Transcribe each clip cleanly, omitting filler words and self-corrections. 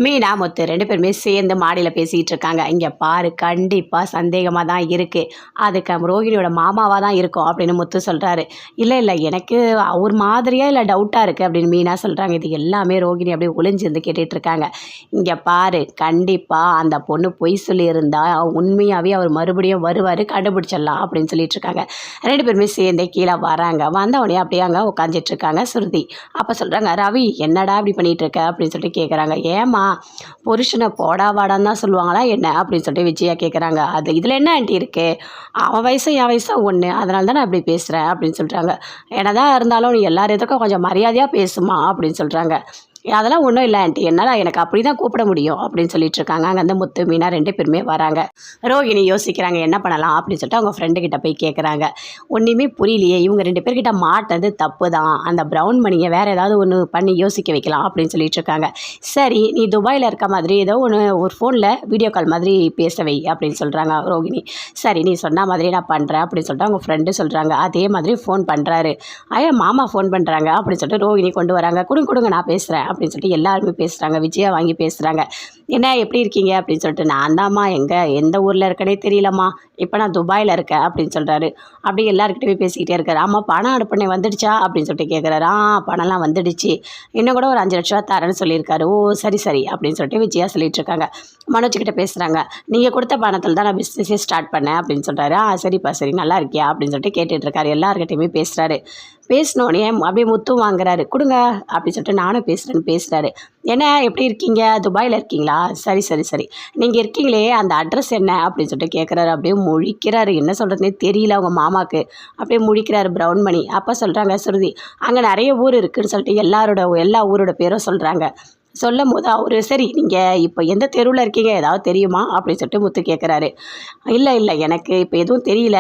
மீனா, முத்து 2 பேருமே சேர்ந்து மாடியில் பேசிகிட்டு இருக்காங்க. இங்கே பாரு, கண்டிப்பாக சந்தேகமாக தான் இருக்குது. அதுக்கு ரோகிணியோட மாமாவாக தான் இருக்கும் அப்படின்னு முத்து சொல்கிறாரு. இல்லை எனக்கு ஒரு மாதிரியாக இல்லை டவுட்டாக இருக்குது அப்படின்னு மீனா சொல்கிறாங்க. இது எல்லாமே ரோகிணி அப்படியே ஒளிஞ்சிருந்து கேட்டுட்ருக்காங்க. இங்கே பாரு, கண்டிப்பாக அந்த பொண்ணு பொய் சொல்லியிருந்தா உண்மையாகவே அவர் மறுபடியும் வருவார், கண்டுபிடிச்சிடலாம் அப்படின்னு சொல்லிட்டுருக்காங்க. 2 பேருமே சேர்ந்தே கீழே வராங்க. வந்தவொடனே அப்படியே அங்கே உட்காந்துட்ருக்காங்க ஸ்ருதி. அப்போ சொல்கிறாங்க, ரவி என்னடா இப்படி பண்ணிகிட்ருக்க அப்படின்னு சொல்லிட்டு கேட்குறாங்க. ஏமா புருஷனை போடா வாடான்னு தான் சொல்லுவாங்களா என்ன அப்படின்னு சொல்லிட்டு விஜயா கேட்குறாங்க. அது இதில் என்ன ஆண்டி இருக்குது, அவன் வயசும் என் வயசும் ஒன்று, அதனால தான் நான் அப்படி பேசுகிறேன் அப்படின்னு சொல்கிறாங்க. என்னதான் இருந்தாலும் நீ எல்லார் எதுக்கும் கொஞ்சம் மரியாதையாக பேசுமா அப்படின்னு சொல்கிறாங்க. அதெல்லாம் ஒன்றும் இல்லை ஆண்டி, என்னால் எனக்கு அப்படி தான் கூப்பிட முடியும் அப்படின்னு சொல்லிட்டு இருக்காங்க. அங்கே வந்து முத்து மீனா 2 பேருமே வராங்க. ரோகிணி யோசிக்கிறாங்க என்ன பண்ணலாம் அப்படின்னு சொல்லிட்டு அவங்க ஃப்ரெண்டுக்கிட்ட போய் கேட்குறாங்க. ஒன்றுமே புரியலையே, இவங்க 2 பேர்கிட்ட மாட்டினது தப்பு தான், அந்த ப்ரௌன் மணியை வேறு ஏதாவது ஒன்று பண்ணி யோசிக்க வைக்கலாம் அப்படின்னு சொல்லிட்டு இருக்காங்க. சரி, நீ துபாயில் இருக்க மாதிரி ஏதோ ஒரு ஃபோனில் வீடியோ கால் மாதிரி பேசவை அப்படின்னு சொல்கிறாங்க ரோகிணி. சரி, நீ சொன்ன மாதிரி நான் பண்ணுறேன் அப்படின்னு சொல்லிட்டு அவங்க ஃப்ரெண்டு சொல்கிறாங்க. அதே மாதிரி ஃபோன் பண்ணுறாரு. மாமா ஃபோன் பண்ணுறாங்க அப்படின்னு சொல்லிட்டு ரோகிணி கொண்டு வராங்க. கொடுங்க நான் பேசுகிறேன் அப்படின்னு சொல்லிட்டு எல்லாருமே பேசுகிறாங்க. விஜயா வாங்கி பேசுகிறாங்க. என்ன எப்படி இருக்கீங்க அப்படின்னு சொல்லிட்டு, நான் தாம்மா எந்த ஊரில் இருக்கனே தெரியலம்மா, இப்போ நான் துபாயில் இருக்கேன் அப்படின்னு சொல்கிறாரு. அப்படி எல்லாருக்கிட்டே பேசிக்கிட்டே இருக்காரு. ஆமாம், பணம் அனுப்புனே வந்துடுச்சா அப்படின்னு சொல்லிட்டு கேட்குறாரு. பணம்லாம் வந்துடுச்சு, இன்னும் கூட ஒரு 5 லட்ச ரூபா தரேன்னு சொல்லியிருக்காரு. ஓ சரி அப்படின்னு சொல்லிட்டு விஜயா சொல்லிட்டு இருக்காங்க. மனோஜ்கிட்ட பேசுகிறாங்க. நீங்கள் கொடுத்த பணத்தில் தான் நான் பிஸ்னஸே ஸ்டார்ட் பண்ணேன் அப்படின்னு சொல்கிறாரு. சரிப்பா சரி, நல்லா இருக்கியா அப்படின்னு சொல்லிட்டு கேட்டுட்ருக்காரு. எல்லாருக்கிட்டையுமே பேசுகிறாரு. பேசினோடனே அப்படியே முத்தும் வாங்குறாரு. கொடுங்க அப்படின்னு சொல்லிட்டு நானும் பேசுகிறாரு. என்ன எப்படி இருக்கீங்க, துபாயில் இருக்கீங்களா, சரி நீங்கள் இருக்கீங்களே அந்த அட்ரஸ் என்ன அப்படின்னு சொல்லிட்டு கேட்குறாரு. அப்படியே முழிக்கிறாரு. என்ன சொல்கிறதுனே தெரியல அவங்க மாமாவுக்கு. அப்படியே முழிக்கிறாரு ப்ரௌன் மணி. அப்போ சொல்கிறாங்க ஸ்ருதி, அங்கே நிறைய ஊர் இருக்குதுன்னு சொல்லிட்டு எல்லா ஊரோட பேரும் சொல்கிறாங்க. சொல்லும் போது அவர், சரி நீங்கள் இப்போ எந்த தெருவில் இருக்கீங்க ஏதாவது தெரியுமா அப்படின்னு சொல்லிட்டு முத்து கேட்குறாரு. இல்லை எனக்கு இப்போ எதுவும் தெரியல,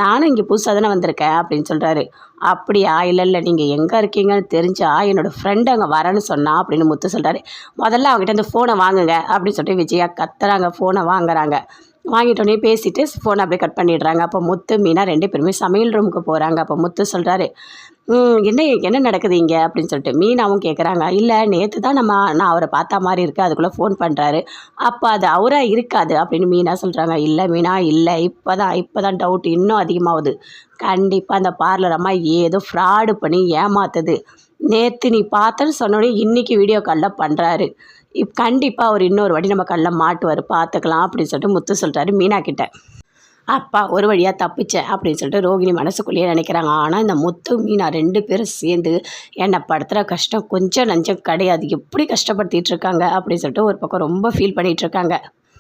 நானும் இங்கே புதுசாக தானே வந்திருக்கேன் அப்படின்னு சொல்கிறாரு. அப்படியா, இல்லை நீங்கள் எங்கே இருக்கீங்கன்னு தெரிஞ்சா என்னோடய ஃப்ரெண்டு அங்கே வரேன்னு சொன்னா அப்படின்னு முத்து சொல்கிறாரு. முதல்ல அவங்ககிட்ட இந்த ஃபோனை வாங்குங்க அப்படின்னு சொல்லிட்டு விஜயா கத்துறாங்க. ஃபோனை வாங்குறாங்க. வாங்கிட்டோன்னே பேசிவிட்டு ஃபோனை அப்படியே கட் பண்ணிடுறாங்க. அப்போ முத்து மீனா 2 பேருமே சமையல் ரூமுக்கு போகிறாங்க. அப்போ முத்து சொல்கிறாரு, என்ன நடக்குது இங்கே அப்படின்னு சொல்லிட்டு மீனாவும் கேட்குறாங்க. இல்லை, நேற்று தான் நான் அவரை பார்த்தா மாதிரி இருக்குது, அதுக்குள்ளே ஃபோன் பண்ணுறாரு, அப்போ அது அவராக இருக்காது அப்படின்னு மீனா சொல்கிறாங்க. இல்லை மீனா, இல்லை இப்போ தான் டவுட் இன்னும் அதிகமாகுது. கண்டிப்பாக அந்த பார்லர் அம்மா ஏதோ ஃப்ராடு பண்ணி ஏமாத்துது. நேற்று நீ பார்த்தன்னு சொன்னோடனே இன்றைக்கி வீடியோ காலில் பண்ணுறாரு. கண்டிப்பாக அவர் இன்னொரு வாட்டி நம்ம கல்லில் மாட்டுவார், பார்த்துக்கலாம் அப்படின்னு சொல்லிட்டு முத்து சொல்கிறாரு மீனா கிட்ட. அப்பா ஒரு வழியாக தப்பிச்சேன் அப்படின்னு சொல்லிட்டு ரோகிணி மனசுக்குள்ளேயே நினைக்கிறாங்க. ஆனால் இந்த முத்து மீனா 2 பேரும் சேர்ந்து என்னை படுத்துகிற கஷ்டம் கொஞ்சம் நஞ்சம் கிடையாது, எப்படி கஷ்டப்படுத்திகிட்டு இருக்காங்க அப்படின்னு சொல்லிட்டு ஒரு பக்கம் ரொம்ப ஃபீல் பண்ணிகிட்ருக்காங்க.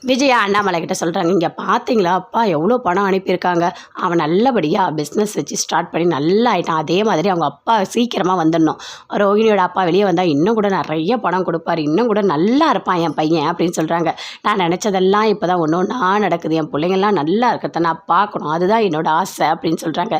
விஜயா அண்ணாமலை கிட்ட சொல்கிறாங்க, இங்கே பார்த்தீங்களா அப்பா எவ்வளோ பணம் அனுப்பியிருக்காங்க, அவன் நல்லபடியாக பிஸ்னஸ் வச்சு ஸ்டார்ட் பண்ணி நல்லா ஆகிட்டான். அதே மாதிரி அவங்க அப்பா சீக்கிரமாக வந்துடணும், ரோகிணியோட அப்பா வெளியே வந்தால் இன்னும் கூட நிறைய பணம் கொடுப்பார், இன்னும் கூட நல்லா இருப்பான் என் பையன் அப்படின்னு சொல்கிறாங்க. நான் நினச்சதெல்லாம் இப்போ தான் ஒன்றா நடக்குது, என் பிள்ளைங்கள்லாம் நல்லா இருக்கிறத நான் பார்க்கணும், அதுதான் என்னோடய ஆசை அப்படின்னு சொல்கிறாங்க.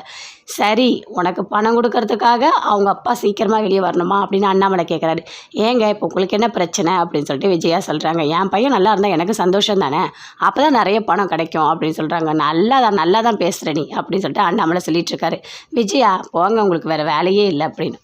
சரி, உனக்கு பணம் கொடுக்கறதுக்காக அவங்க அப்பா சீக்கிரமாக வெளியே வரணுமா அப்படின்னு அண்ணாமலை கேட்குறாரு. ஏங்க இப்போ உங்களுக்கு என்ன பிரச்சனை அப்படின்னு சொல்லிட்டு விஜயா சொல்கிறாங்க. என் பையன் நல்லா இருந்தால் எனக்கு சந்தோஷம் தானே, அப்போ தான் நிறைய பணம் கிடைக்கும் அப்படின்னு சொல்கிறாங்க. நல்லா தான் பேசுகிற நீ அப்படின்னு சொல்லிட்டு அண்ணாமலை சொல்லிட்டு இருக்காரு. விஜயா போங்க, உங்களுக்கு வேறு வேலையே இல்லை அப்படின்னு.